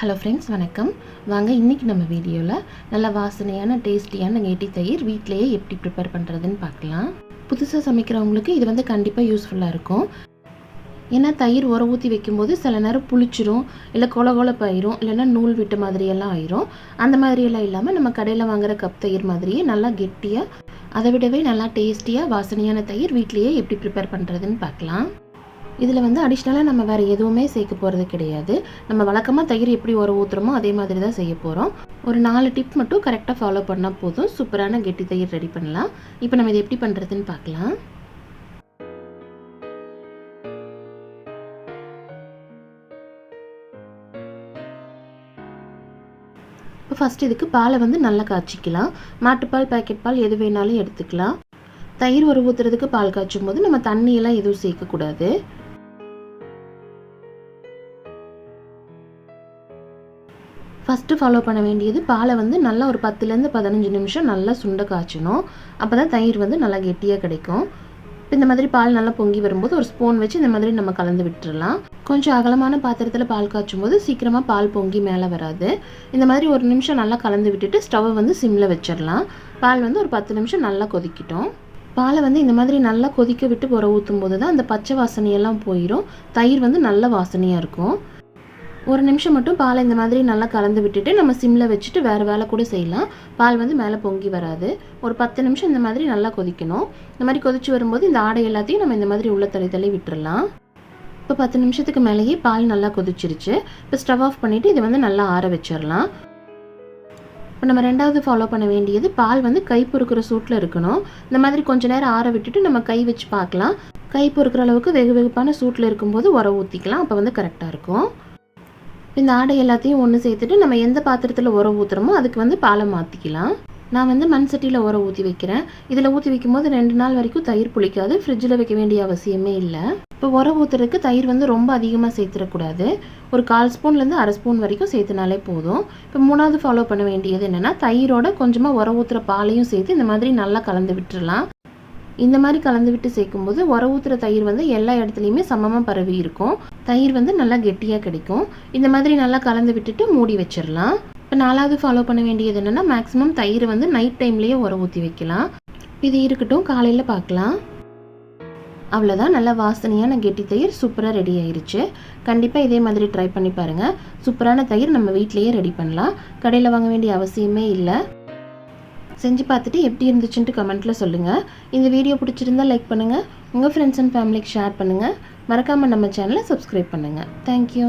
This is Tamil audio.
ஹலோ ஃப்ரெண்ட்ஸ், வணக்கம். வாங்க இன்றைக்கி நம்ம வீடியோவில் நல்ல வாசனையான டேஸ்டியான கெட்டி தயிர் வீட்டிலையே எப்படி ப்ரிப்பேர் பண்ணுறதுன்னு பார்க்கலாம். புதுசாக சமைக்கிறவங்களுக்கு இது கண்டிப்பாக யூஸ்ஃபுல்லாக இருக்கும். ஏன்னா தயிர் உர ஊற்றி வைக்கும்போது சில நேரம் புளிச்சிரும், இல்லை கொலகொலப்பாயிரும், இல்லைன்னா நூல் விட்ட மாதிரியெல்லாம் ஆயிரும். அந்த மாதிரியெல்லாம் இல்லாமல் நம்ம கடையில் வாங்குகிற கப் தயிர் மாதிரியே நல்லா கெட்டியாக, அதை விடவே நல்லா டேஸ்டியாக வாசனையான தயிர் வீட்டிலையே எப்படி ப்ரிப்பேர் பண்ணுறதுன்னு பார்க்கலாம். இதில் அடிஷ்னலாக நம்ம வேறு எதுவுமே சேர்க்க போகிறது கிடையாது. நம்ம வழக்கமாக தயிர் எப்படி உர ஊற்றுறோமோ அதே மாதிரி தான் செய்ய போகிறோம். ஒரு 4 டிப் மட்டும் கரெக்டாக ஃபாலோ பண்ணால் போதும், சூப்பரான கெட்டி தயிர் ரெடி பண்ணலாம். இப்போ நம்ம இதை எப்படி பண்ணுறதுன்னு பார்க்கலாம். இப்போ ஃபஸ்ட் இதுக்கு பாலை நல்லா காய்ச்சிக்கலாம். மாட்டுப்பால், பேக்கெட் பால் எது வேணாலும் எடுத்துக்கலாம். தயிர் உர ஊற்றுறதுக்கு பால் காய்ச்சும் போது நம்ம தண்ணியெல்லாம் எதுவும் சேர்க்கக்கூடாது. ஃபஸ்ட்டு ஃபாலோ பண்ண வேண்டியது பாலை நல்லா ஒரு 10லேருந்து 15 நிமிஷம் நல்லா சுண்ட காய்ச்சணும். அப்போ தான் தயிர் நல்லா கெட்டியாக கிடைக்கும். இப்போ இந்த மாதிரி பால் நல்லா பொங்கி வரும்போது ஒரு ஸ்பூன் வச்சு இந்த மாதிரி நம்ம கலந்து விட்டுறலாம். கொஞ்சம் அகலமான பாத்திரத்தில் பால் காய்ச்சும் போது சீக்கிரமாக பால் பொங்கி மேலே வராது. இந்த மாதிரி ஒரு நிமிஷம் நல்லா கலந்து விட்டுட்டு ஸ்டவ்வை சிம்மில் வச்சிடலாம். பால் ஒரு 10 நிமிஷம் நல்லா கொதிக்கிட்டோம். பாலை இந்த மாதிரி நல்லா கொதிக்க விட்டு உர ஊற்றும் போது தான் அந்த பச்சை வாசனையெல்லாம் போயிடும். தயிர் நல்ல வாசனையாக இருக்கும். ஒரு நிமிஷம் மட்டும் பாலை இந்த மாதிரி நல்லா கலந்து விட்டுட்டு நம்ம சிம்மில் வச்சுட்டு வேறு வேலை கூட செய்யலாம். பால் மேலே பொங்கி வராது. ஒரு 10 நிமிஷம் இந்த மாதிரி நல்லா கொதிக்கணும். இந்த மாதிரி கொதிச்சு வரும்போது இந்த ஆடை எல்லாத்தையும் நம்ம இந்த மாதிரி உள்ள தள்ளி விட்டுறலாம். இப்போ 10 நிமிஷத்துக்கு மேலேயே பால் நல்லா கொதிச்சிருச்சு. இப்போ ஸ்டவ் ஆஃப் பண்ணிவிட்டு இதை நல்லா ஆற வச்சிடலாம். இப்போ நம்ம ரெண்டாவது ஃபாலோ பண்ண வேண்டியது பால் கை பொறுக்கிற சூட்டில் இருக்கணும். இந்த மாதிரி கொஞ்சம் நேரம் ஆற விட்டுட்டு நம்ம கை வச்சு பார்க்கலாம். கை பொறுக்கிற அளவுக்கு வெகு வெகுப்பான சூட்டில் இருக்கும்போது உர ஊற்றிக்கலாம். அப்போ கரெக்டாக இருக்கும். இந்த ஆடை எல்லாத்தையும் ஒன்று சேர்த்துட்டு நம்ம எந்த பாத்திரத்தில் உர ஊற்றுறோமோ அதுக்கு பாலை மாற்றிக்கலாம். நான் மண் சட்டியில் உர ஊற்றி வைக்கிறேன். இதில் ஊற்றி வைக்கும்போது 2 நாள் வரைக்கும் தயிர் புளிக்காது. ஃப்ரிட்ஜில் வைக்க வேண்டிய அவசியமே இல்லை. இப்போ உர ஊற்றுறதுக்கு தயிர் ரொம்ப அதிகமாக சேர்த்துடக்கூடாது. ஒரு 1/4 ஸ்பூன்லேருந்து அரை ஸ்பூன் வரைக்கும் சேர்த்துனாலே போதும். இப்போ 3வது ஃபாலோ பண்ண வேண்டியது என்னென்னா, தயிரோட கொஞ்சமாக உர ஊற்றுற பாலையும் சேர்த்து இந்த மாதிரி நல்லா கலந்து விட்டுறலாம். இந்த மாதிரி கலந்து விட்டு சேர்க்கும்போது உர ஊற்றுற தயிர் எல்லா இடத்துலையுமே சமமாக பரவி இருக்கும். தயிர் நல்லா கெட்டியாக கிடைக்கும். இந்த மாதிரி நல்லா கலந்து விட்டுட்டு மூடி வச்சிடலாம். இப்போ 4வது ஃபாலோ பண்ண வேண்டியது என்னென்னா, மேக்ஸிமம் தயிர் நைட் டைம்லேயே உர ஊற்றி வைக்கலாம். இது இருக்கட்டும், காலையில் பார்க்கலாம். அவ்வளோதான், நல்லா வாசனையான கெட்டி தயிர் சூப்பராக ரெடி ஆயிடுச்சு. கண்டிப்பாக இதே மாதிரி ட்ரை பண்ணி பாருங்கள். சூப்பரான தயிர் நம்ம வீட்டிலையே ரெடி பண்ணலாம். கடையில் வாங்க வேண்டிய அவசியமே இல்லை. செஞ்சு பார்த்துட்டு எப்படி இருந்துச்சுன்ட்டு கமெண்ட்டில் சொல்லுங்கள். இந்த வீடியோ பிடிச்சிருந்தால் லைக் பண்ணுங்கள். உங்கள் ஃப்ரெண்ட்ஸ் அண்ட் ஃபேமிலிக்கு ஷேர் பண்ணுங்கள். மறக்காமல் நம்ம சேனலை சப்ஸ்கிரைப் பண்ணுங்கள். தேங்க்யூ.